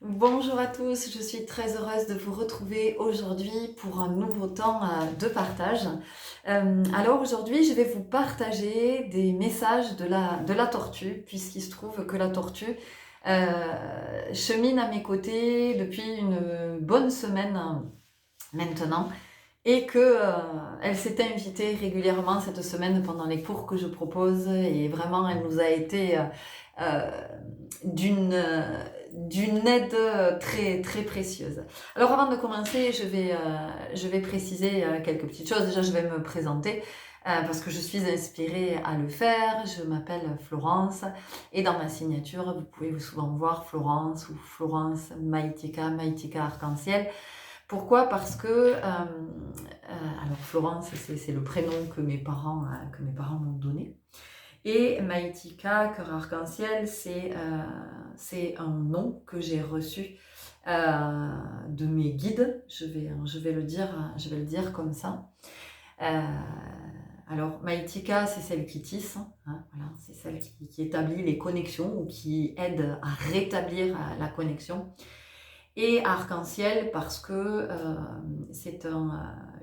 Bonjour à tous, je suis très heureuse de vous retrouver aujourd'hui pour un nouveau temps de partage. Alors aujourd'hui, je vais vous partager des messages de la tortue, puisqu'il se trouve que la tortue chemine à mes côtés depuis une bonne semaine maintenant et que elle s'était invitée régulièrement cette semaine pendant les cours que je propose et vraiment elle nous a été euh, d'une d'une aide très très précieuse. Alors avant de commencer, je vais préciser quelques petites choses. Déjà, je vais me présenter parce que je suis inspirée à le faire. Je m'appelle Florence et dans ma signature, vous pouvez souvent voir Florence ou Florence Maïtika, Maïtika Arc-en-Ciel. Pourquoi? Parce que alors Florence, c'est le prénom que mes parents m'ont donné. Et Maïtika, cœur arc-en-ciel, c'est un nom que j'ai reçu de mes guides. Je vais le dire comme ça. Euh, alors Maïtika, c'est celle qui tisse, hein, voilà, c'est celle qui établit les connexions ou qui aide à rétablir la connexion. Et arc-en-ciel parce que c'est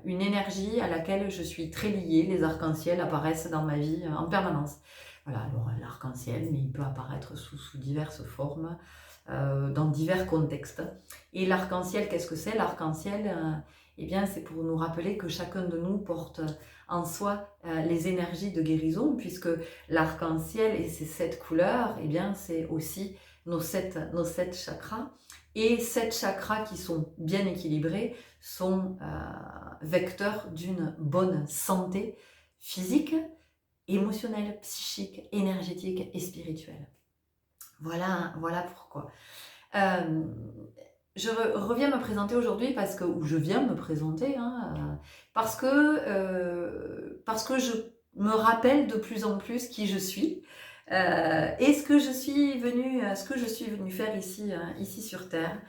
une énergie à laquelle je suis très liée. Les arcs-en-ciel apparaissent dans ma vie en permanence. Voilà, alors l'arc-en-ciel, mais il peut apparaître sous diverses formes, dans divers contextes. Et l'arc-en-ciel, qu'est-ce que c'est? L'arc-en-ciel, eh bien, c'est pour nous rappeler que chacun de nous porte en soi les énergies de guérison, puisque l'arc-en-ciel et ses 7 couleurs, eh bien, c'est aussi nos sept chakras. Et 7 chakras qui sont bien équilibrés sont vecteurs d'une bonne santé physique, émotionnelle, psychique, énergétique et spirituelle. Voilà pourquoi. Euh, je reviens me présenter aujourd'hui ou je viens me présenter, hein, parce que je me rappelle de plus en plus qui je suis et ce que je suis venue faire ici sur Terre.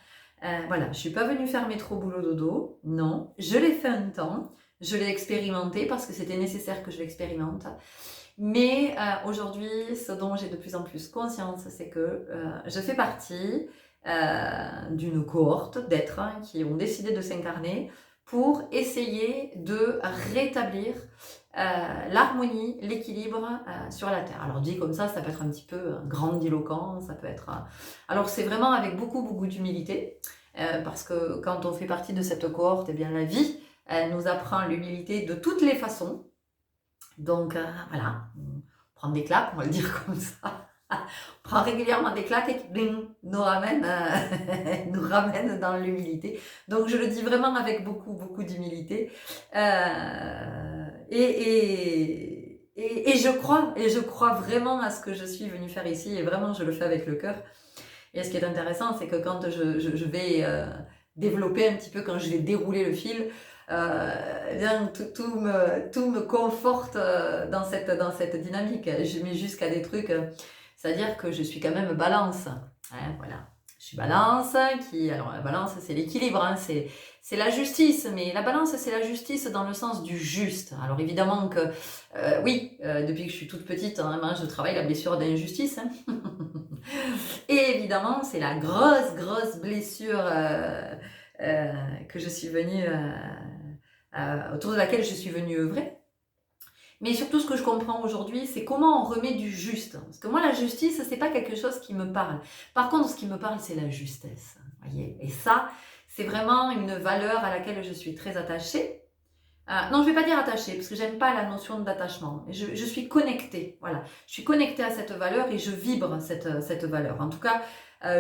Voilà, je suis pas venue faire métro boulot dodo, non, je l'ai fait un temps, je l'ai expérimenté parce que c'était nécessaire que je l'expérimente. Mais aujourd'hui, ce dont j'ai de plus en plus conscience, c'est que je fais partie d'une cohorte d'êtres qui ont décidé de s'incarner pour essayer de rétablir l'harmonie, l'équilibre sur la Terre. Alors dit comme ça peut être un petit peu grandiloquent, ça peut être... Alors c'est vraiment avec beaucoup d'humilité, parce que quand on fait partie de cette cohorte, eh bien la vie, elle nous apprend l'humilité de toutes les façons. Donc voilà, on prend des claques, on va le dire comme ça. On prend régulièrement des claques et qui bling, nous ramène dans l'humilité. Donc je le dis vraiment avec beaucoup d'humilité. Et je crois vraiment à ce que je suis venue faire ici et vraiment je le fais avec le cœur. Et ce qui est intéressant, c'est que quand je vais développer un petit peu, quand je vais dérouler le fil, bien, tout me conforte dans cette dynamique. Je mets jusqu'à des trucs, c'est-à-dire que je suis quand même balance. Hein, voilà. Je suis balance, alors la balance c'est l'équilibre, hein, c'est la justice, mais la balance c'est la justice dans le sens du juste. Alors évidemment que, oui, depuis que je suis toute petite, hein, je travaille la blessure d'injustice. Hein. Et évidemment, c'est la grosse blessure que je suis venue, autour de laquelle je suis venue œuvrer. Mais surtout, ce que je comprends aujourd'hui, c'est comment on remet du juste. Parce que moi, la justice, c'est pas quelque chose qui me parle. Par contre, ce qui me parle, c'est la justesse. Voyez. Et ça, c'est vraiment une valeur à laquelle je suis très attachée. Non, je vais pas dire attachée, parce que j'aime pas la notion d'attachement. Je suis connectée, voilà. Je suis connectée à cette valeur et je vibre cette valeur. En tout cas,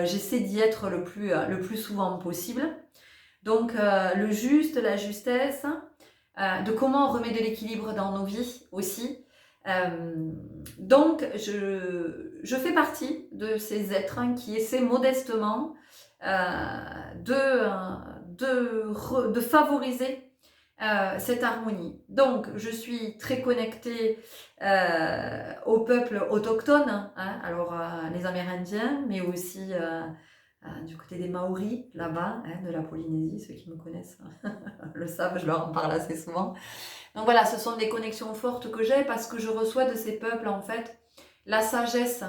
j'essaie d'y être le plus souvent possible. Donc, le juste, la justesse, de comment on remet de l'équilibre dans nos vies aussi. Donc, je fais partie de ces êtres qui essaient modestement de favoriser cette harmonie. Donc, je suis très connectée aux peuples autochtones, hein, alors les Amérindiens, mais aussi du côté des Maoris, là-bas, hein, de la Polynésie, ceux qui me connaissent le savent, je leur en parle assez souvent. Donc voilà, ce sont des connexions fortes que j'ai parce que je reçois de ces peuples, en fait, la sagesse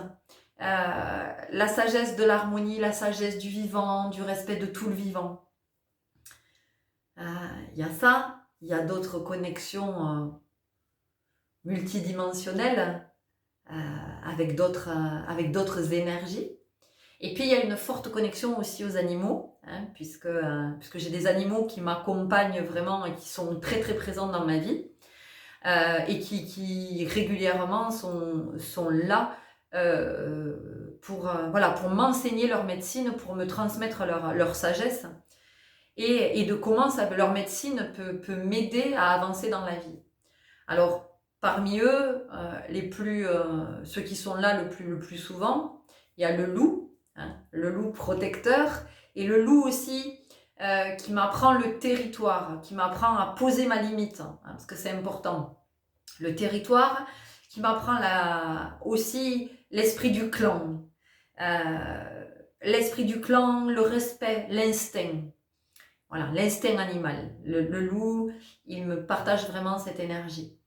la sagesse de l'harmonie, la sagesse du vivant, du respect de tout le vivant. Il y a ça, il y a d'autres connexions multidimensionnelles avec d'autres énergies. Et puis il y a une forte connexion aussi aux animaux, hein, puisque j'ai des animaux qui m'accompagnent vraiment et qui sont très très présents dans ma vie, et qui régulièrement sont là pour m'enseigner leur médecine, pour me transmettre leur sagesse, et de comment leur médecine peut m'aider à avancer dans la vie. Alors, parmi eux, ceux qui sont là le plus souvent, il y a le loup, hein, le loup protecteur, et le loup aussi qui m'apprend le territoire, qui m'apprend à poser ma limite, hein, parce que c'est important. Le territoire qui m'apprend aussi l'esprit du clan. L'esprit du clan, le respect, l'instinct. Voilà, l'instinct animal. Le loup, il me partage vraiment cette énergie.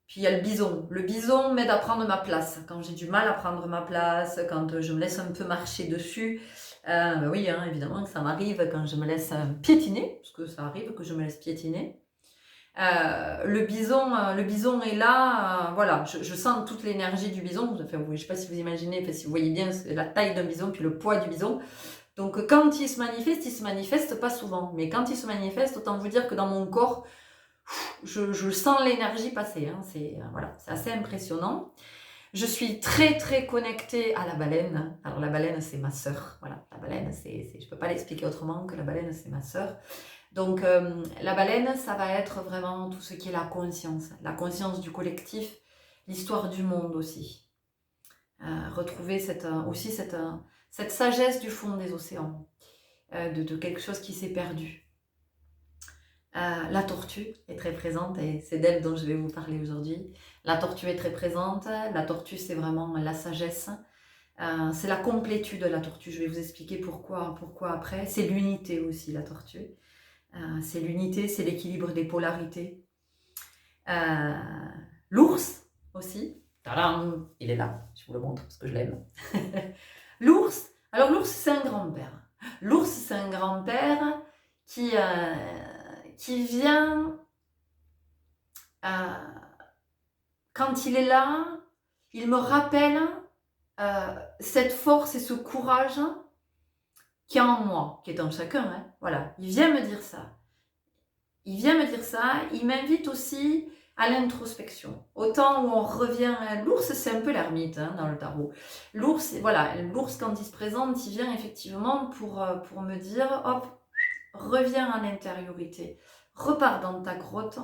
Puis il y a le bison. Le bison m'aide à prendre ma place. Quand j'ai du mal à prendre ma place, quand je me laisse un peu marcher dessus, oui, hein, évidemment que ça m'arrive quand je me laisse piétiner, parce que ça arrive que je me laisse piétiner. Le bison est là, voilà, je sens toute l'énergie du bison. Enfin, je ne sais pas si vous imaginez, si vous voyez bien la taille d'un bison, puis le poids du bison. Donc quand il se manifeste pas souvent. Mais quand il se manifeste, autant vous dire que dans mon corps, je sens l'énergie passer. Hein. C'est assez impressionnant. Je suis très très connectée à la baleine. Alors la baleine, c'est ma sœur. Voilà, la baleine, je ne peux pas l'expliquer autrement que la baleine, c'est ma sœur. Donc la baleine, ça va être vraiment tout ce qui est la conscience du collectif, l'histoire du monde aussi. Retrouver cette sagesse du fond des océans, de quelque chose qui s'est perdu. La tortue est très présente et c'est d'elle dont je vais vous parler aujourd'hui. La tortue est très présente. La tortue, c'est vraiment la sagesse. C'est la complétude de la tortue. Je vais vous expliquer pourquoi après. C'est l'unité aussi, la tortue. C'est l'unité, c'est l'équilibre des polarités. L'ours aussi. Tadam, il est là. Je vous le montre parce que je l'aime. L'ours. Alors l'ours, c'est un grand-père. L'ours, c'est un grand-père qui vient, quand il est là, il me rappelle cette force et ce courage qui est en moi, qui est en chacun. Hein. Voilà, il vient me dire ça. Il m'invite aussi à l'introspection. Autant où on revient, l'ours c'est un peu l'ermite hein, dans le tarot. L'ours, quand il se présente, il vient effectivement pour me dire, hop, reviens en intériorité, repars dans ta grotte,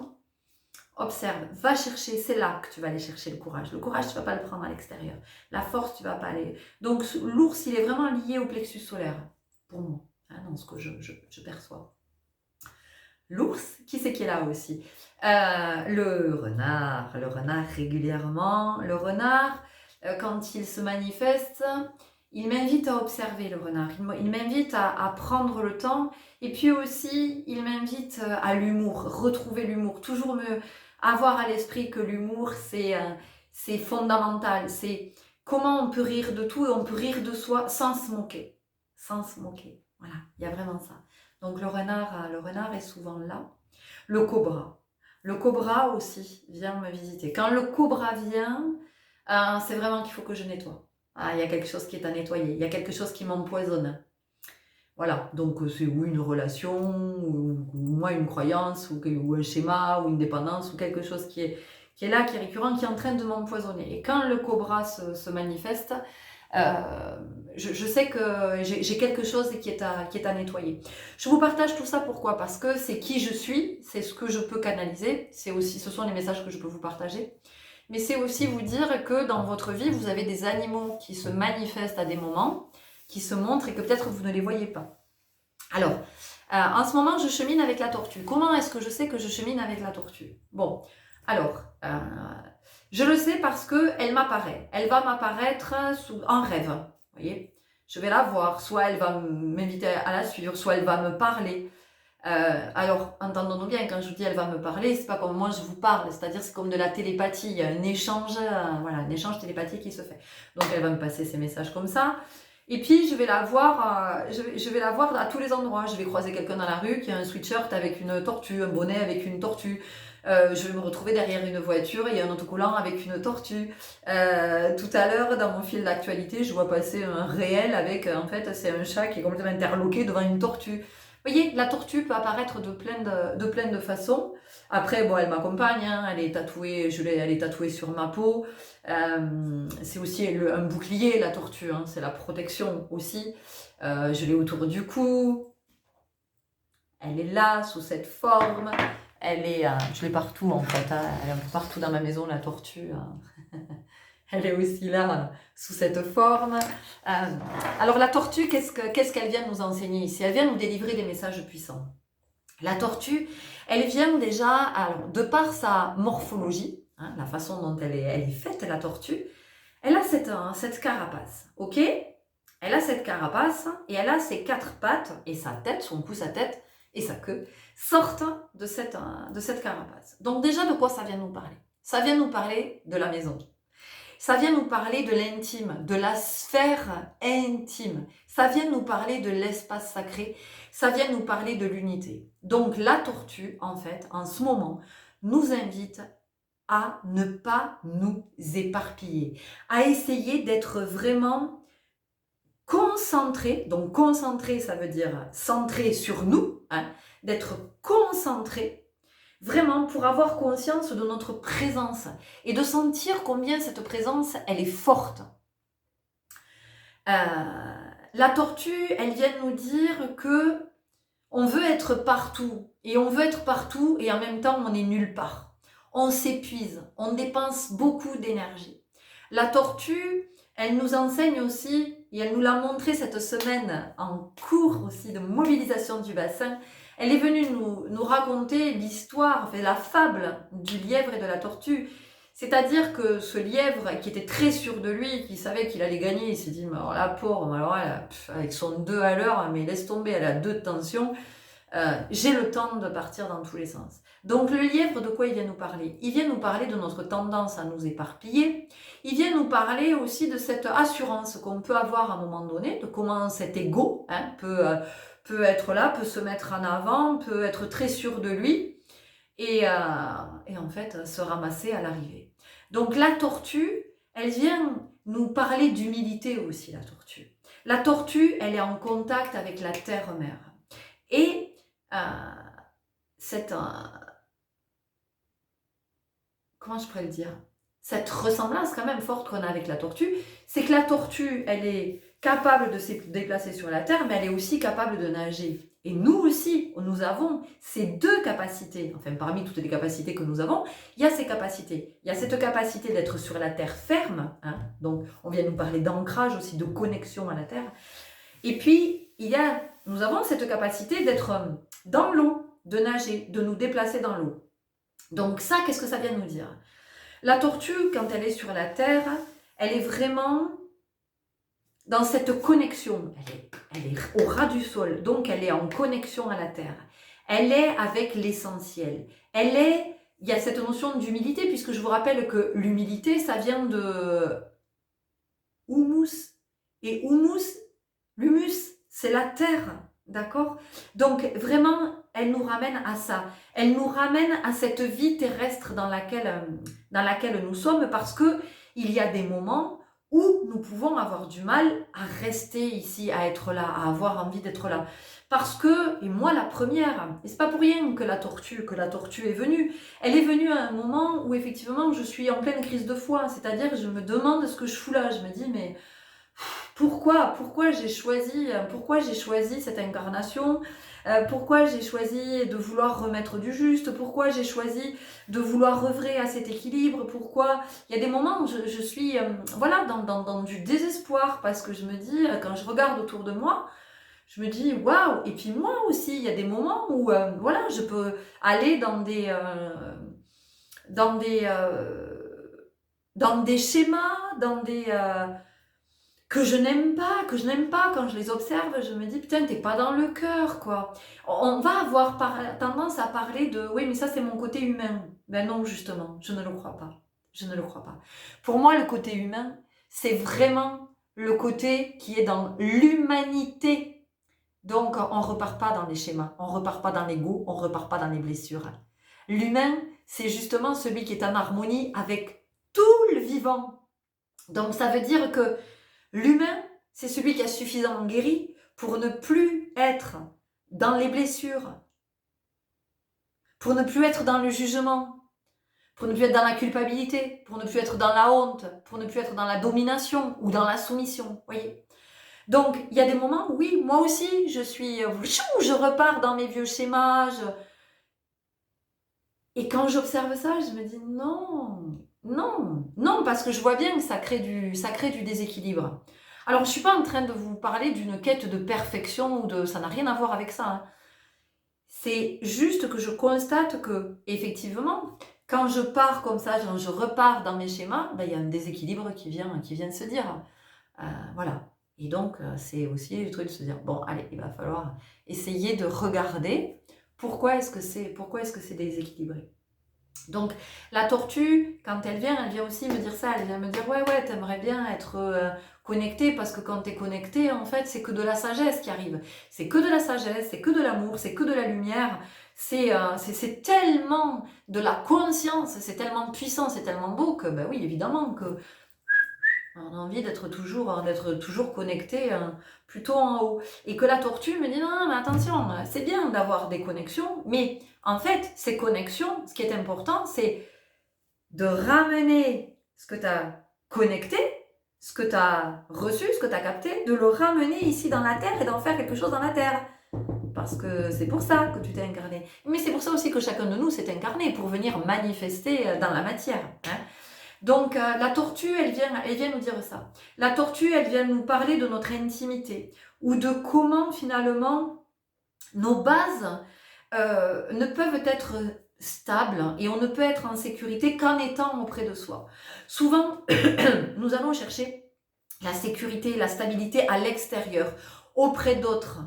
observe, va chercher, c'est là que tu vas aller chercher le courage. Le courage, tu ne vas pas le prendre à l'extérieur. La force, tu ne vas pas aller. Donc l'ours, il est vraiment lié au plexus solaire, pour moi, hein, dans ce que je perçois. L'ours, qui c'est qui est là aussi le renard régulièrement. Le renard, quand il se manifeste, il m'invite à observer le renard. Il m'invite à prendre le temps. Et puis aussi, il m'invite à l'humour, retrouver l'humour. Toujours avoir à l'esprit que l'humour, c'est fondamental. C'est comment on peut rire de tout et on peut rire de soi sans se moquer. Sans se moquer. Voilà, il y a vraiment ça. Donc le renard est souvent là. Le cobra aussi vient me visiter. Quand le cobra vient, c'est vraiment qu'il faut que je nettoie. Il y a quelque chose qui est à nettoyer, il y a quelque chose qui m'empoisonne. Voilà, donc c'est ou une relation, ou moi une croyance, ou un schéma, ou une dépendance, ou quelque chose qui est là, qui est récurrent, qui est en train de m'empoisonner. Et quand le cobra se manifeste, je sais que j'ai quelque chose qui est à nettoyer. Je vous partage tout ça pourquoi ? Parce que c'est qui je suis, c'est ce que je peux canaliser, ce sont les messages que je peux vous partager. Mais c'est aussi vous dire que dans votre vie, vous avez des animaux qui se manifestent à des moments, qui se montrent et que peut-être vous ne les voyez pas. Alors, en ce moment, je chemine avec la tortue. Comment est-ce que je sais que je chemine avec la tortue ? Bon, alors, je le sais parce qu'elle m'apparaît. Elle va m'apparaître en rêve. Vous voyez ? Je vais la voir. Soit elle va m'inviter à la suivre, soit elle va me parler. Alors, entendons-nous bien, quand je vous dis elle va me parler, c'est pas comme moi je vous parle, c'est-à-dire c'est comme de la télépathie, il y a un échange, voilà, un échange télépathique qui se fait. Donc elle va me passer ces messages comme ça. Et puis je vais la voir, je vais la voir à tous les endroits. Je vais croiser quelqu'un dans la rue qui a un sweatshirt avec une tortue, un bonnet avec une tortue. Je vais me retrouver derrière une voiture, il y a un autocollant avec une tortue. Tout à l'heure, dans mon fil d'actualité, je vois passer un réel avec, en fait, c'est un chat qui est complètement interloqué devant une tortue. Vous voyez, la tortue peut apparaître de plein de façons. Après, bon, elle m'accompagne, hein, elle est tatouée, elle est tatouée sur ma peau. C'est aussi un bouclier, la tortue, hein, c'est la protection aussi. Je l'ai autour du cou. Elle est là, sous cette forme. Elle est, je l'ai partout en fait, hein, elle est un peu partout dans ma maison, la tortue. Hein. Elle est aussi là, sous cette forme. Alors la tortue, qu'est-ce qu'elle vient nous enseigner ici? Elle vient nous délivrer des messages puissants. La tortue, elle vient déjà, alors, de par sa morphologie, hein, la façon dont elle est faite, la tortue, elle a cette carapace, ok? Elle a cette carapace et elle a ses quatre pattes et sa tête, son cou, sa tête et sa queue sortent de cette carapace. Donc déjà, de quoi ça vient nous parler? Ça vient nous parler de la maison. Ça vient nous parler de l'intime, de la sphère intime. Ça vient nous parler de l'espace sacré. Ça vient nous parler de l'unité. Donc la tortue, en fait, en ce moment, nous invite à ne pas nous éparpiller, à essayer d'être vraiment concentré. Donc concentré, ça veut dire centré sur nous, hein, d'être concentré vraiment pour avoir conscience de notre présence et de sentir combien cette présence, elle est forte. La tortue, elle vient nous dire que on veut être partout et on veut être partout et en même temps on est nulle part. On s'épuise, on dépense beaucoup d'énergie. La tortue, elle nous enseigne aussi, et elle nous l'a montré cette semaine en cours aussi de mobilisation du bassin, elle est venue nous raconter l'histoire, enfin, la fable du lièvre et de la tortue. C'est-à-dire que ce lièvre qui était très sûr de lui, qui savait qu'il allait gagner, il s'est dit, mais alors la pauvre, alors avec son 2 à l'heure, mais laisse tomber, elle a 2 de tension, j'ai le temps de partir dans tous les sens. Donc le lièvre, de quoi il vient nous parler? Il vient nous parler de notre tendance à nous éparpiller. Il vient nous parler aussi de cette assurance qu'on peut avoir à un moment donné, de comment cet ego, hein, peut être là, peut se mettre en avant, peut être très sûr de lui et en fait se ramasser à l'arrivée. Donc la tortue, elle vient nous parler d'humilité aussi, la tortue. La tortue, elle est en contact avec la terre-mère. Et comment je pourrais le dire? Cette ressemblance quand même forte qu'on a avec la tortue, c'est que la tortue, elle est capable de se déplacer sur la terre, mais elle est aussi capable de nager. Et nous aussi, nous avons ces deux capacités. Enfin, parmi toutes les capacités que nous avons, il y a ces capacités. Il y a cette capacité d'être sur la terre ferme, hein, donc on vient nous parler d'ancrage aussi, de connexion à la terre. Et puis, nous avons cette capacité d'être dans l'eau, de nager, de nous déplacer dans l'eau. Donc ça, qu'est-ce que ça vient nous dire? La tortue, quand elle est sur la terre, elle est vraiment dans cette connexion. Elle est au ras du sol, donc elle est en connexion à la terre. Elle est avec l'essentiel. Il y a cette notion d'humilité, puisque je vous rappelle que l'humilité, ça vient de humus. Et l'humus, c'est la terre, d'accord? Donc vraiment, elle nous ramène à ça. Elle nous ramène à cette vie terrestre dans laquelle nous sommes, parce que il y a des moments où nous pouvons avoir du mal à rester ici, à être là, à avoir envie d'être là. Parce que, et moi la première, et c'est pas pour rien que la tortue est venue. Elle est venue à un moment où effectivement je suis en pleine crise de foi, c'est-à-dire je me demande ce que je fous là. Je me dis mais pourquoi j'ai choisi cette incarnation, pourquoi j'ai choisi de vouloir remettre du juste, pourquoi j'ai choisi de vouloir œuvrer à cet équilibre, pourquoi il y a des moments où je suis voilà, dans du désespoir, parce que je me dis, quand je regarde autour de moi, je me dis waouh. Et puis moi aussi, il y a des moments où voilà, je peux aller dans des schémas, que je n'aime pas, quand je les observe, je me dis, putain, t'es pas dans le cœur, quoi. On va avoir tendance à parler de, oui, mais ça, c'est mon côté humain. Ben non, justement, je ne le crois pas. Je ne le crois pas. Pour moi, le côté humain, c'est vraiment le côté qui est dans l'humanité. Donc, on repart pas dans les schémas, on repart pas dans l'ego, on repart pas dans les blessures. L'humain, c'est justement celui qui est en harmonie avec tout le vivant. Donc, ça veut dire que l'humain, c'est celui qui a suffisamment guéri pour ne plus être dans les blessures, pour ne plus être dans le jugement, pour ne plus être dans la culpabilité, pour ne plus être dans la honte, pour ne plus être dans la domination ou dans la soumission, voyez. Donc, il y a des moments où, oui, moi aussi, je repars dans mes vieux schémas. Et quand j'observe ça, je me dis non, non, non, parce que je vois bien que ça crée du déséquilibre. Alors, je ne suis pas en train de vous parler d'une quête de perfection, ça n'a rien à voir avec ça, hein. C'est juste que je constate que, effectivement, quand je pars comme ça, quand je repars dans mes schémas, ben, il y a un déséquilibre qui vient de se dire. Voilà. Et donc, c'est aussi le truc de se dire, bon, allez, il va falloir essayer de regarder pourquoi est-ce que c'est déséquilibré. Donc, la tortue, quand elle vient aussi me dire ça. Elle vient me dire, ouais, t'aimerais bien être connecté, parce que quand t'es connecté, en fait, c'est que de la sagesse qui arrive. C'est que de la sagesse, c'est que de l'amour, c'est que de la lumière. C'est tellement de la conscience, c'est tellement puissant, c'est tellement beau que, ben oui, évidemment, que on a envie d'être toujours connecté plutôt en haut. Et que la tortue me dit non, mais attention, c'est bien d'avoir des connexions, mais en fait, ces connexions, ce qui est important, c'est de ramener ce que tu as connecté, ce que tu as reçu, ce que tu as capté, de le ramener ici dans la Terre et d'en faire quelque chose dans la Terre. Parce que c'est pour ça que tu t'es incarné. Mais c'est pour ça aussi que chacun de nous s'est incarné, pour venir manifester dans la matière, hein. Donc, la tortue, elle vient nous dire ça. La tortue, elle vient nous parler de notre intimité, ou de comment, finalement, nos bases ne peuvent être stables, et on ne peut être en sécurité qu'en étant auprès de soi. Souvent, nous allons chercher la sécurité, la stabilité à l'extérieur, auprès d'autres.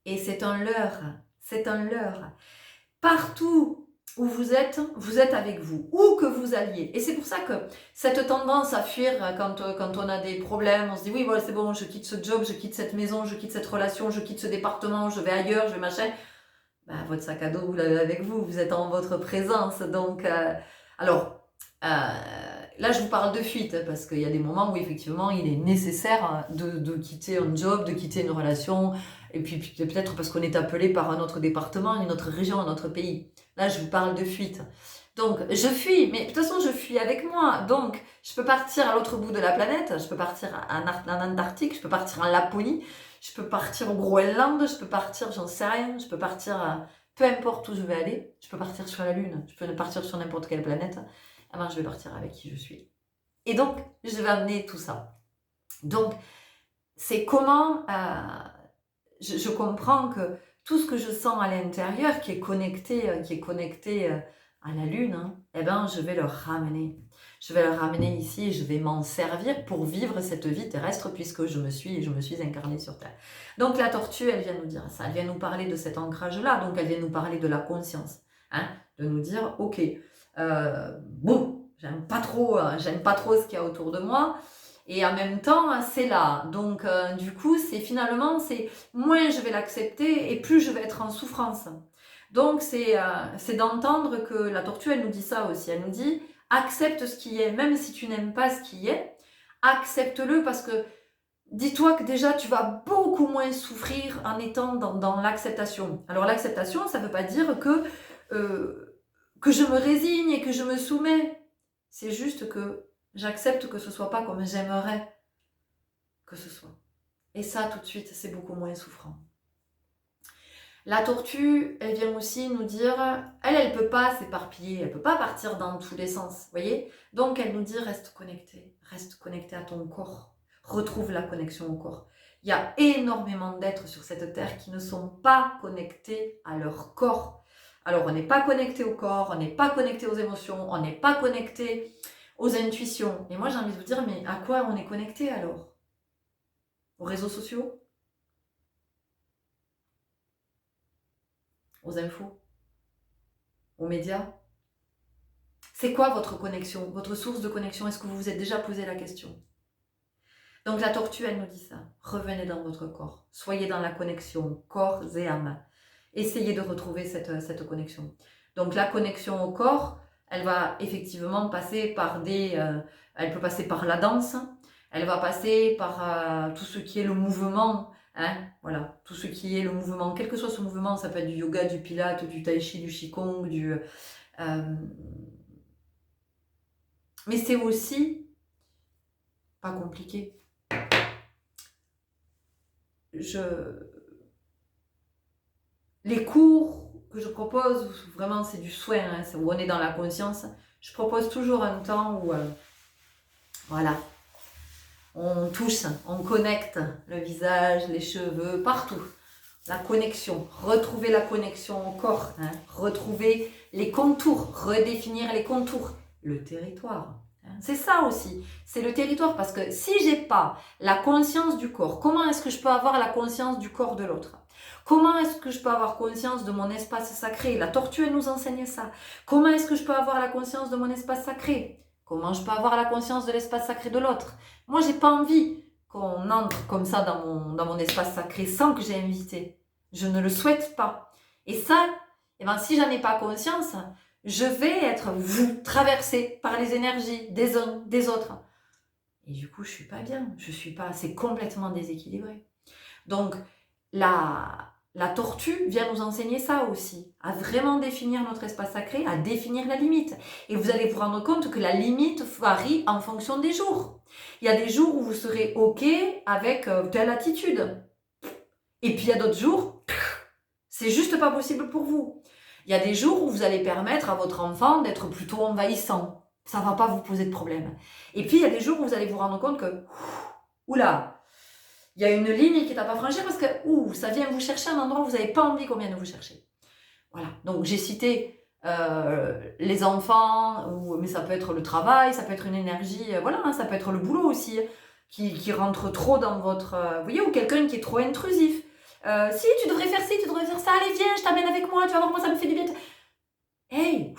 Et c'est un leurre. Partout où vous êtes avec vous, où que vous alliez. Et c'est pour ça que cette tendance à fuir quand on a des problèmes, on se dit oui, voilà, c'est bon, je quitte ce job, je quitte cette maison, je quitte cette relation, je quitte ce département, je vais ailleurs, je vais machin. Ben, votre sac à dos, vous l'avez avec vous, vous êtes en votre présence. Donc, là, je vous parle de fuite, parce qu'il y a des moments où effectivement il est nécessaire de quitter un job, de quitter une relation, et puis peut-être parce qu'on est appelé par un autre département, une autre région, un autre pays. Là, je vous parle de fuite. Donc, je fuis, mais de toute façon, je fuis avec moi. Donc, je peux partir à l'autre bout de la planète, je peux partir en Antarctique, je peux partir en Laponie, je peux partir au Groenland, je peux partir, j'en sais rien, je peux partir peu importe où je vais aller, je peux partir sur la Lune, je peux partir sur n'importe quelle planète. Alors, je vais partir avec qui je suis. Et donc, je vais amener tout ça. Donc, c'est comment je comprends que tout ce que je sens à l'intérieur, qui est connecté à la Lune, hein, eh ben, je vais le ramener. Je vais le ramener ici et je vais m'en servir pour vivre cette vie terrestre, puisque je me suis incarnée sur Terre. Donc, la tortue, elle vient nous dire ça. Elle vient nous parler de cet ancrage-là. Donc, elle vient nous parler de la conscience. Hein, de nous dire, ok, bon, j'aime pas trop ce qu'il y a autour de moi, et en même temps c'est là, donc du coup c'est moins je vais l'accepter et plus je vais être en souffrance. Donc c'est d'entendre que la tortue, elle nous dit ça aussi, elle nous dit accepte ce qui est, même si tu n'aimes pas ce qui est, accepte-le, parce que dis-toi que déjà tu vas beaucoup moins souffrir en étant dans l'acceptation. Alors l'acceptation, ça veut pas dire que je me résigne et que je me soumets. C'est juste que j'accepte que ce soit pas comme j'aimerais que ce soit. Et ça, tout de suite, c'est beaucoup moins souffrant. La tortue, elle vient aussi nous dire, elle peut pas s'éparpiller, elle peut pas partir dans tous les sens, voyez. Donc elle nous dit, reste connecté à ton corps, retrouve la connexion au corps. Il y a énormément d'êtres sur cette terre qui ne sont pas connectés à leur corps. Alors, on n'est pas connecté au corps, on n'est pas connecté aux émotions, on n'est pas connecté aux intuitions. Et moi, j'ai envie de vous dire, mais à quoi on est connecté alors ? aux réseaux sociaux, aux infos, aux médias. C'est quoi votre connexion, votre source de connexion? Est-ce que vous vous êtes déjà posé la question? Donc la tortue, elle nous dit ça. Revenez dans votre corps. Soyez dans la connexion corps et âme. Essayez de retrouver cette connexion. Donc la connexion au corps, elle va effectivement passer par elle peut passer par la danse, elle va passer par tout ce qui est le mouvement, hein, voilà, tout ce qui est le mouvement, quel que soit ce mouvement, ça peut être du yoga, du pilate, du tai chi, du qigong, mais c'est aussi pas compliqué. Les cours que je propose, vraiment c'est du soin, hein, où on est dans la conscience, je propose toujours un temps où voilà, on touche, on connecte le visage, les cheveux, partout. La connexion, retrouver la connexion au corps, hein, retrouver les contours, redéfinir les contours, le territoire. C'est ça aussi, c'est le territoire, parce que si j'ai pas la conscience du corps, comment est-ce que je peux avoir la conscience du corps de l'autre? Comment est-ce que je peux avoir conscience de mon espace sacré? La tortue, elle nous enseigne ça. Comment est-ce que je peux avoir la conscience de mon espace sacré? Comment je peux avoir la conscience de l'espace sacré de l'autre? Moi, j'ai pas envie qu'on entre comme ça dans mon espace sacré sans que j'ai invité. Je ne le souhaite pas. Et ça, eh ben, si j'en ai pas conscience, je vais être traversée par les énergies des uns, des autres. Et du coup, je suis pas bien. C'est complètement déséquilibré. Donc, la tortue vient nous enseigner ça aussi, à vraiment définir notre espace sacré, à définir la limite. Et vous allez vous rendre compte que la limite varie en fonction des jours. Il y a des jours où vous serez OK avec telle attitude. Et puis il y a d'autres jours, c'est juste pas possible pour vous. Il y a des jours où vous allez permettre à votre enfant d'être plutôt envahissant. Ça va pas vous poser de problème. Et puis il y a des jours où vous allez vous rendre compte que, oula, il y a une ligne qui n'est pas franchie parce que ça vient vous chercher à un endroit où vous n'avez pas envie qu'on vienne vous chercher. Voilà. Donc j'ai cité les enfants, mais ça peut être le travail, ça peut être une énergie, voilà, hein, ça peut être le boulot aussi, qui rentre trop dans votre... vous voyez, ou quelqu'un qui est trop intrusif. Si, tu devrais faire ci, tu devrais faire ça, allez viens, je t'amène avec moi, tu vas voir, moi ça me fait du bien. Hey,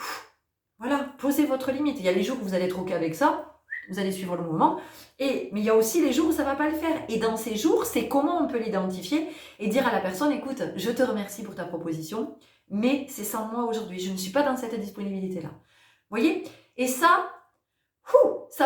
voilà, posez votre limite. Il y a les jours où vous allez être OK avec ça, vous allez suivre le mouvement, mais il y a aussi les jours où ça ne va pas le faire. Et dans ces jours, c'est comment on peut l'identifier et dire à la personne, écoute, je te remercie pour ta proposition, mais c'est sans moi aujourd'hui, je ne suis pas dans cette disponibilité-là. Vous voyez? Et ça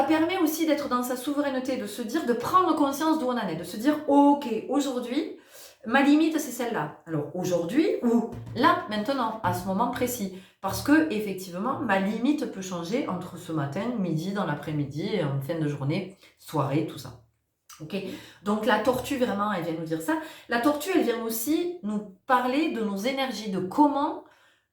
permet aussi d'être dans sa souveraineté, de se dire, de prendre conscience d'où on en est, de se dire, OK, aujourd'hui, ma limite, c'est celle-là. Alors aujourd'hui, ou là, maintenant, à ce moment précis. Parce que, effectivement, ma limite peut changer entre ce matin, midi, dans l'après-midi, en fin de journée, soirée, tout ça. Ok. Donc la tortue, vraiment, elle vient nous dire ça. La tortue, elle vient aussi nous parler de nos énergies, de comment,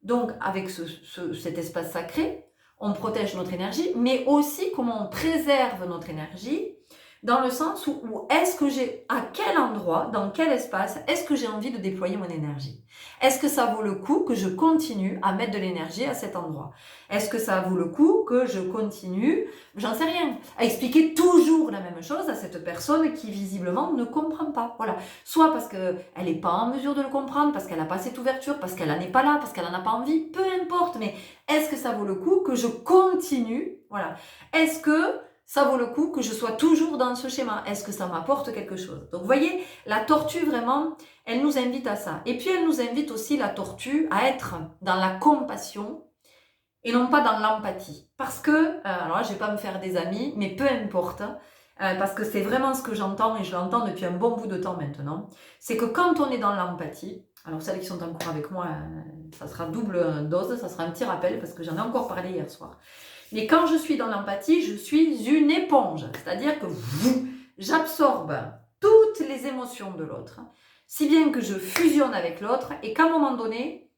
donc avec cet espace sacré, on protège notre énergie, mais aussi comment on préserve notre énergie, dans le sens où est-ce que à quel endroit, dans quel espace, est-ce que j'ai envie de déployer mon énergie? Est-ce que ça vaut le coup que je continue à mettre de l'énergie à cet endroit? Est-ce que ça vaut le coup que je continue, j'en sais rien, à expliquer toujours la même chose à cette personne qui visiblement ne comprend pas? Voilà. Soit parce qu'elle n'est pas en mesure de le comprendre, parce qu'elle n'a pas cette ouverture, parce qu'elle n'en est pas là, parce qu'elle n'en a pas envie, peu importe, mais est-ce que ça vaut le coup que je continue? Voilà. Est-ce que ça vaut le coup que je sois toujours dans ce schéma? Est-ce que ça m'apporte quelque chose? Donc, vous voyez, la tortue, vraiment, elle nous invite à ça. Et puis, elle nous invite aussi, la tortue, à être dans la compassion et non pas dans l'empathie. Parce que, alors là, je ne vais pas me faire des amis, mais peu importe, parce que c'est vraiment ce que j'entends, et je l'entends depuis un bon bout de temps maintenant, c'est que quand on est dans l'empathie, alors celles qui sont en cours avec moi, ça sera double dose, ça sera un petit rappel, parce que j'en ai encore parlé hier soir. Mais quand je suis dans l'empathie, je suis une éponge. C'est-à-dire que j'absorbe toutes les émotions de l'autre, si bien que je fusionne avec l'autre et qu'à un moment donné,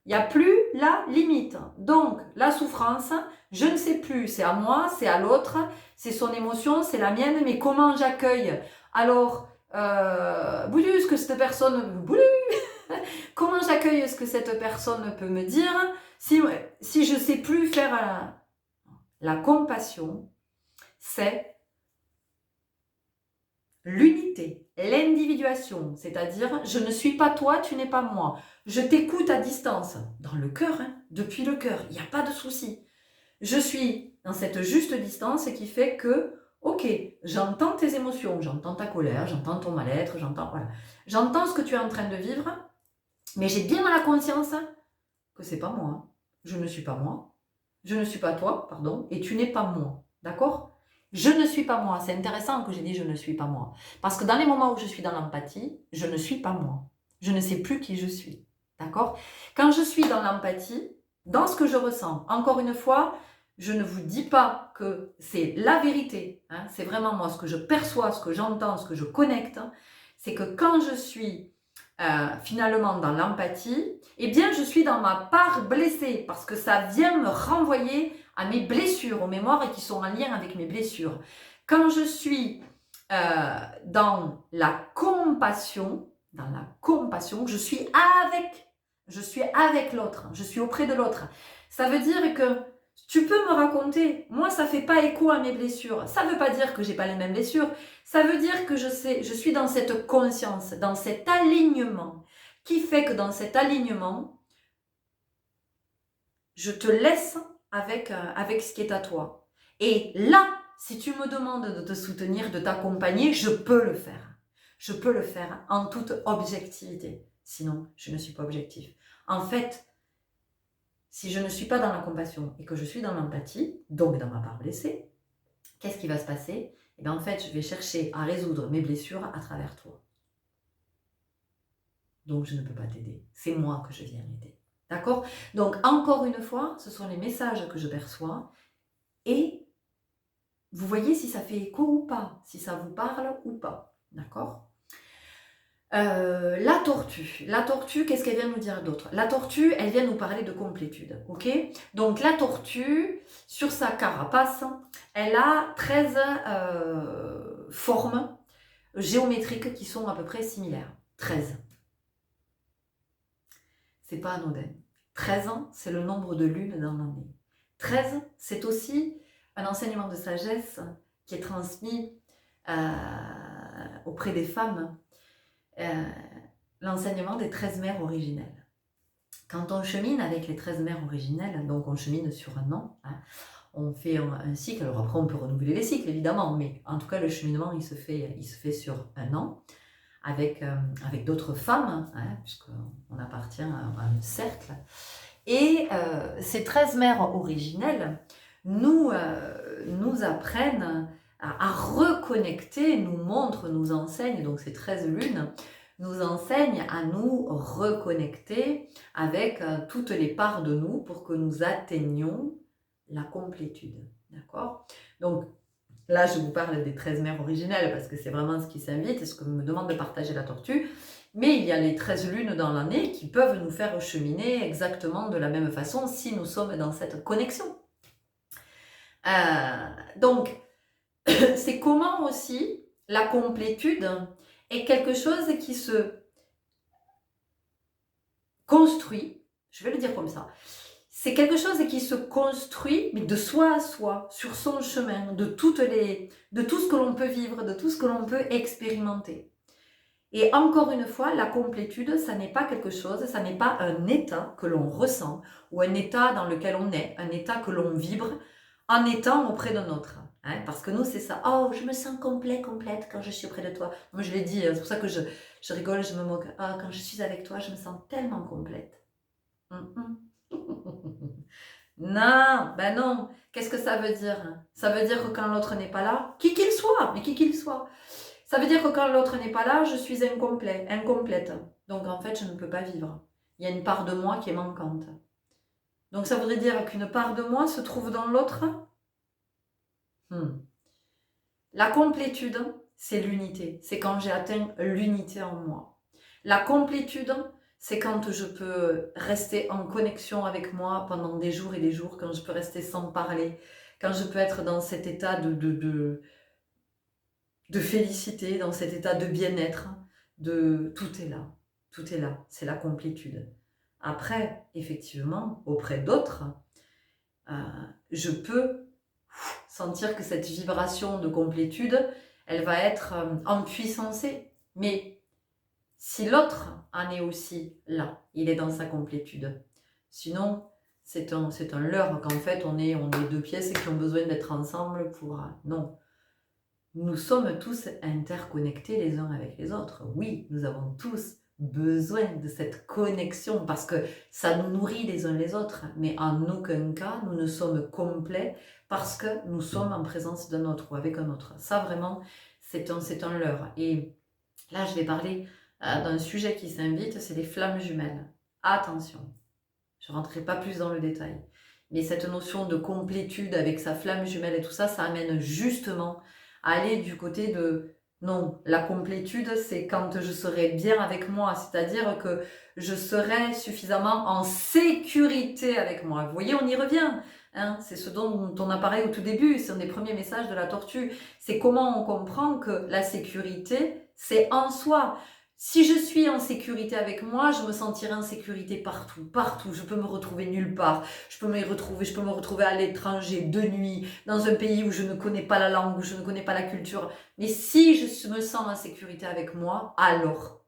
il n'y a plus la limite. Donc, la souffrance, je ne sais plus, c'est à moi, c'est à l'autre, c'est son émotion, c'est la mienne, mais comment j'accueille? Alors, ce que cette personne... comment j'accueille ce que cette personne peut me dire si je ne sais plus faire la compassion, c'est l'unité, l'individuation, c'est-à-dire je ne suis pas toi, tu n'es pas moi. Je t'écoute à distance, dans le cœur, hein, depuis le cœur, il n'y a pas de souci. Je suis dans cette juste distance qui fait que, ok, j'entends tes émotions, j'entends ta colère, j'entends ton mal-être, j'entends ce que tu es en train de vivre, mais j'ai bien la conscience que c'est pas moi. Je ne suis pas moi. Je ne suis pas toi, pardon, et tu n'es pas moi. D'accord? Je ne suis pas moi. C'est intéressant que j'ai dit je ne suis pas moi. Parce que dans les moments où je suis dans l'empathie, je ne suis pas moi. Je ne sais plus qui je suis. D'accord? Quand je suis dans l'empathie, dans ce que je ressens, encore une fois, je ne vous dis pas que c'est la vérité. Hein, c'est vraiment moi, ce que je perçois, ce que j'entends, ce que je connecte. Hein, c'est que quand je suis finalement dans l'empathie, eh bien je suis dans ma part blessée parce que ça vient me renvoyer à mes blessures, aux mémoires et qui sont en lien avec mes blessures. Quand je suis dans la compassion, je suis avec l'autre, je suis auprès de l'autre. Ça veut dire que tu peux me raconter, moi ça fait pas écho à mes blessures. Ça veut pas dire que j'ai pas les mêmes blessures. Ça veut dire que je suis dans cette conscience, dans cet alignement, qui fait que dans cet alignement, je te laisse avec ce qui est à toi. Et là, si tu me demandes de te soutenir, de t'accompagner, je peux le faire. Je peux le faire en toute objectivité. Sinon, je ne suis pas objectif. En fait, si je ne suis pas dans la compassion et que je suis dans l'empathie, donc dans ma part blessée, qu'est-ce qui va se passer? Eh bien, en fait, je vais chercher à résoudre mes blessures à travers toi. Donc, je ne peux pas t'aider. C'est moi que je viens aider. D'accord? Donc, encore une fois, ce sont les messages que je perçois et vous voyez si ça fait écho ou pas, si ça vous parle ou pas. D'accord? La tortue, qu'est-ce qu'elle vient nous dire d'autre? La tortue, elle vient nous parler de complétude, ok? Donc la tortue, sur sa carapace, elle a 13 formes géométriques qui sont à peu près similaires. 13. C'est pas anodin. 13 ans, c'est le nombre de lunes dans l'année. 13, c'est aussi un enseignement de sagesse qui est transmis auprès des femmes. L'enseignement des 13 mères originelles. Quand on chemine avec les 13 mères originelles, donc on chemine sur un an, hein, on fait un cycle, alors après on peut renouveler les cycles évidemment, mais en tout cas le cheminement il se fait sur un an, avec d'autres femmes, hein, puisqu'on appartient à un cercle, et ces 13 mères originelles nous apprennent à reconnecter, nous montrent, nous enseignent, donc ces 13 lunes, nous enseigne à nous reconnecter avec toutes les parts de nous pour que nous atteignions la complétude. D'accord? Donc, là, je vous parle des 13 mères originelles parce que c'est vraiment ce qui s'invite et ce que me demande de partager la tortue. Mais il y a les 13 lunes dans l'année qui peuvent nous faire cheminer exactement de la même façon si nous sommes dans cette connexion. Donc, c'est comment aussi la complétude est quelque chose qui se construit, je vais le dire comme ça, c'est quelque chose qui se construit, mais de soi à soi, sur son chemin, de tout ce que l'on peut vivre, de tout ce que l'on peut expérimenter. Et encore une fois, la complétude, ça n'est pas quelque chose, ça n'est pas un état que l'on ressent, ou un état dans lequel on est, un état que l'on vibre en étant auprès d'un autre. Hein, parce que nous, c'est ça. Oh, je me sens complète quand je suis auprès de toi. Moi, je l'ai dit, c'est pour ça que je rigole, je me moque. Ah, quand je suis avec toi, je me sens tellement complète. Non, ben non. Qu'est-ce que ça veut dire? Ça veut dire que quand l'autre n'est pas là, qui qu'il soit, mais qui qu'il soit, ça veut dire que quand l'autre n'est pas là, je suis incomplète. Donc en fait, je ne peux pas vivre. Il y a une part de moi qui est manquante. Donc ça voudrait dire qu'une part de moi se trouve dans l'autre. La complétude, c'est l'unité. C'est quand j'ai atteint l'unité en moi. La complétude, c'est quand je peux rester en connexion avec moi pendant des jours et des jours, quand je peux rester sans parler, quand je peux être dans cet état de félicité, dans cet état de bien-être, tout est là. Tout est là. C'est la complétude. Après, effectivement, auprès d'autres, je peux sentir que cette vibration de complétude, elle va être empuissancée. Mais si l'autre en est aussi là, il est dans sa complétude. Sinon, c'est un leurre qu'en fait on est deux pièces qui ont besoin d'être ensemble pour... Non. Nous sommes tous interconnectés les uns avec les autres. Oui, nous avons tous besoin de cette connexion parce que ça nous nourrit les uns les autres. Mais en aucun cas, nous ne sommes complets parce que nous sommes en présence d'un autre ou avec un autre. Ça, vraiment, c'est un leurre. Et là, je vais parler d'un sujet qui s'invite, c'est les flammes jumelles. Attention, je ne rentrerai pas plus dans le détail. Mais cette notion de complétude avec sa flamme jumelle et tout ça, ça amène justement à aller du côté de non, la complétude, c'est quand je serai bien avec moi, c'est-à-dire que je serai suffisamment en sécurité avec moi. Vous voyez, on y revient. Hein, c'est ce dont on a parlé au tout début, c'est un des premiers messages de la tortue. C'est comment on comprend que la sécurité, c'est en soi. Si je suis en sécurité avec moi, je me sentirai en sécurité partout, partout. Je peux me retrouver nulle part. Je peux me retrouver à l'étranger, de nuit, dans un pays où je ne connais pas la langue, où je ne connais pas la culture. Mais si je me sens en sécurité avec moi, alors,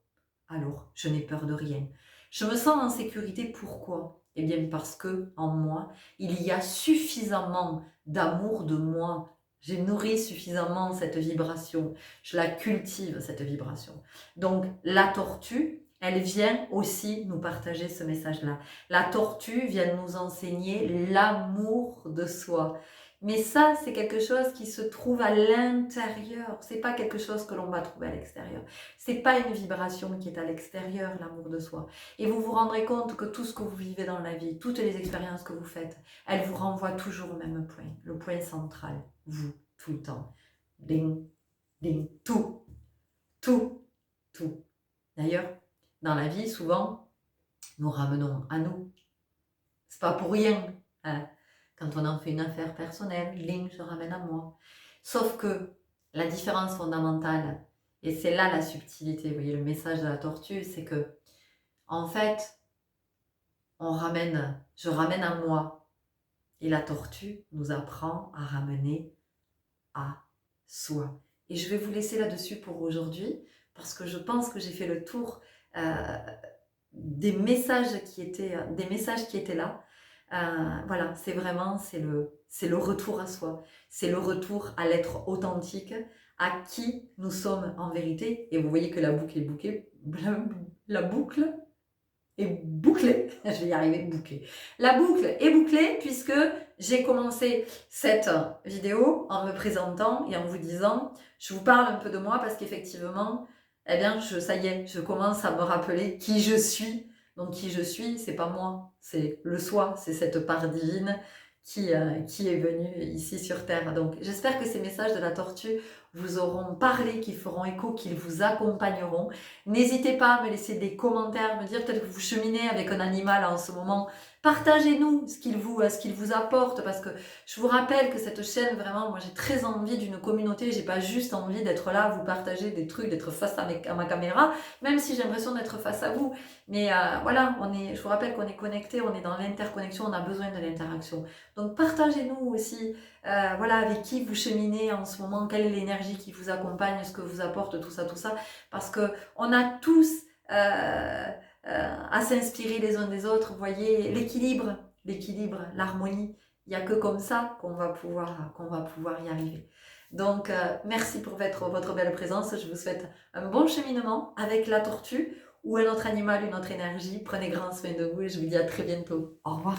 je n'ai peur de rien. Je me sens en sécurité, pourquoi? Eh bien parce que en moi, il y a suffisamment d'amour de moi. J'ai nourri suffisamment cette vibration. Je la cultive, cette vibration. Donc, la tortue, elle vient aussi nous partager ce message-là. La tortue vient nous enseigner l'amour de soi. Mais ça, c'est quelque chose qui se trouve à l'intérieur. C'est pas quelque chose que l'on va trouver à l'extérieur. C'est pas une vibration qui est à l'extérieur, l'amour de soi. Et vous vous rendrez compte que tout ce que vous vivez dans la vie, toutes les expériences que vous faites, elles vous renvoient toujours au même point. Le point central. Vous, tout le temps. Ding, ding, tout. Tout. Tout. D'ailleurs, dans la vie, souvent, nous ramenons à nous. C'est pas pour rien. Hein. Quand on en fait une affaire personnelle, ling, je ramène à moi. Sauf que la différence fondamentale, et c'est là la subtilité, vous voyez, le message de la tortue, c'est que, en fait, je ramène à moi. Et la tortue nous apprend à ramener à soi. Et je vais vous laisser là-dessus pour aujourd'hui, parce que je pense que j'ai fait le tour des messages qui étaient là. Voilà, c'est le retour à soi, c'est le retour à l'être authentique, à qui nous sommes en vérité. Et vous voyez que la boucle est bouclée, la boucle est bouclée, je vais y arriver, bouclée. La boucle est bouclée puisque j'ai commencé cette vidéo en me présentant et en vous disant, je vous parle un peu de moi parce qu'effectivement, eh bien, ça y est, je commence à me rappeler qui je suis. Donc, qui je suis, c'est pas moi, c'est le soi, c'est cette part divine qui est venue ici sur Terre. Donc, j'espère que ces messages de la tortue vous auront parlé, qu'ils feront écho, qu'ils vous accompagneront. N'hésitez pas à me laisser des commentaires, me dire peut-être que vous cheminez avec un animal en ce moment. Partagez-nous ce qu'il vous apporte, parce que je vous rappelle que cette chaîne, vraiment, moi j'ai très envie d'une communauté, j'ai pas juste envie d'être là à vous partager des trucs, d'être face à ma caméra, même si j'ai l'impression d'être face à vous. Mais voilà, je vous rappelle qu'on est connecté, on est dans l'interconnexion, on a besoin de l'interaction. Donc partagez-nous aussi, voilà, avec qui vous cheminez en ce moment, quelle est l'énergie qui vous accompagne, ce que vous apporte, tout ça, parce que on a tous à s'inspirer les uns des autres. Vous voyez, l'équilibre, l'harmonie, il n'y a que comme ça qu'on va pouvoir y arriver. Donc, merci pour votre belle présence. Je vous souhaite un bon cheminement avec la tortue ou un autre animal, une autre énergie. Prenez grand soin de vous et je vous dis à très bientôt. Au revoir.